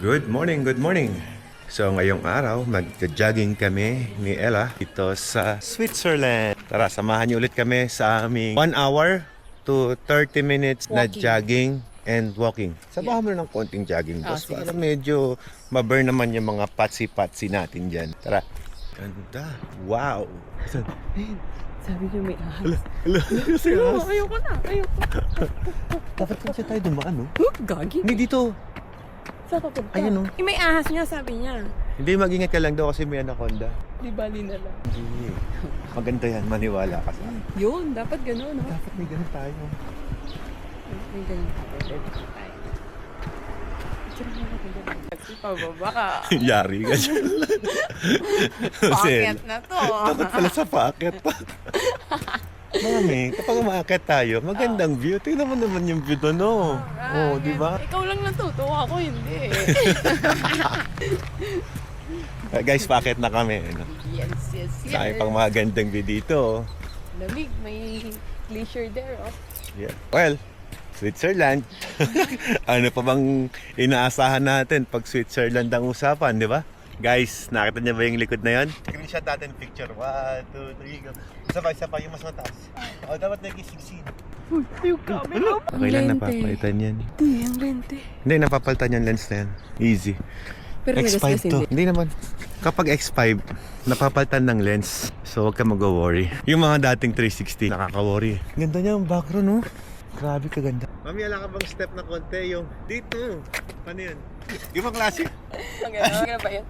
Good morning, good morning. So ngayong araw, mag-jogging kami ni Ella dito sa Switzerland. Tara, samahan niyo ulit kami sa aming 1 hour to 30 minutes na jogging and walking. Sabahan mo na ng konting jogging, boss. Para medyo ma-burn naman yung mga patsi-patsi natin dyan. Tara. Ganda. Wow. Sabi niyo may ahas. Ayoko na. Dapat kasi tayo dumaan, no? Gagi. Hindi dito. Saan papunta? Ayun, no? May ahas nga, sabi niya. Hindi, mag-ingat ka lang daw kasi may anaconda. Di bali na lang. Hindi. Maganda yan, maniwala ka sa akin. Yun, dapat gano'n, no? Dapat may ganun tayo. May ganun tayo. Kasi pababa. Yari ka dyan. Paket na to. Dapat pala sa packet pa. Mami, kapag umaakit tayo, magandang view. Tingnan mo naman yung view doon, no? Oh, di ba? Ikaw lang natutuwa, ako hindi. Guys, packet na kami. No? Yes. Sa pang magandang view dito. Lamig, may glacier there, oh. Yeah. Well, Switzerland. Ano pa bang inaasahan natin pag Switzerland ang usapan, di ba? Guys, nakita niyo ba yung likod na yan? Screenshot natin picture. 1, 2, 3, go. Sabay yung mas mataas. O, dapat nag-i-succeed. Uy, yung camera. Okay lang, napapalitan yan. Hindi, ang lente. Hindi, napapalitan yung lens na yan. Easy. Pero X5 to. Hindi naman. Kapag X5, napapalitan ng lens. So, huwag ka mag-worry. Yung mga dating 360, nakaka-worry. Ganda niya ang background, no? Grabe kaganda. Mami, ala ka bang step na konti yung dito? Ano yun? Yung mga klase? Ang ba yan?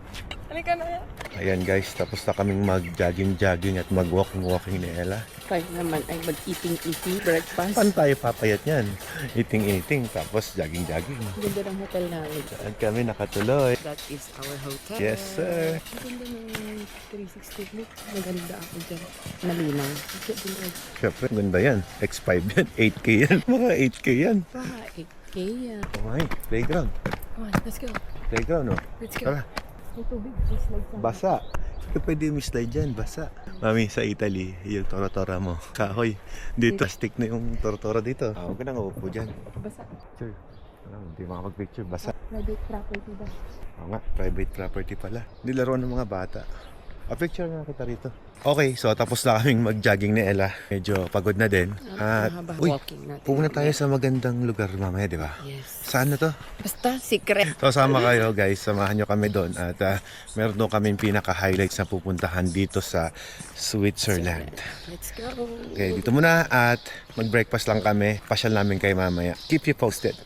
Halika na yan. Ayan guys, tapos na kaming mag-jogging at mag-walking ni Ella. Tayo naman ay mag-eating breakfast. Saan tayo papayat yan? Eating, tapos jogging. Ganda ng hotel namin. Saan kami nakatuloy? That is our hotel. Yes, sir. Maganda ng 360 look. Maganda ako dyan. Malinaw. Siyempre, ganda yan. X5 yan. 8K yan. Mga 8K yan. Baka 8K yan. Okay, playground. Come on, let's go. Playground, no? Let's go. Tara. May tubig. Just like that. Basa. Hindi pwede mislide dyan, basa. Mami, sa Italy, yung tora-tora mo. Kahoy. Dito, stick na yung tora-tora dito. Huwag ka nang uupo dyan. Basa. Picture. Hindi makapag-picture, basa. Private property ba? Oo nga, private property pala. Hindi laruan ng mga bata. Picture nga kita rito. Okay, so tapos na kaming mag-jogging ni Ella. Medyo pagod na din. At, walking natin. pumunta tayo sa magandang lugar mamaya, di ba? Yes. Saan na to? Basta secret. So sama kayo guys, samahan nyo kami doon. At meron doon kaming pinaka-highlights na pupuntahan dito sa Switzerland. Let's go. Okay, dito muna at mag-breakfast lang kami. Pasyal namin kayo mamaya. Keep you posted.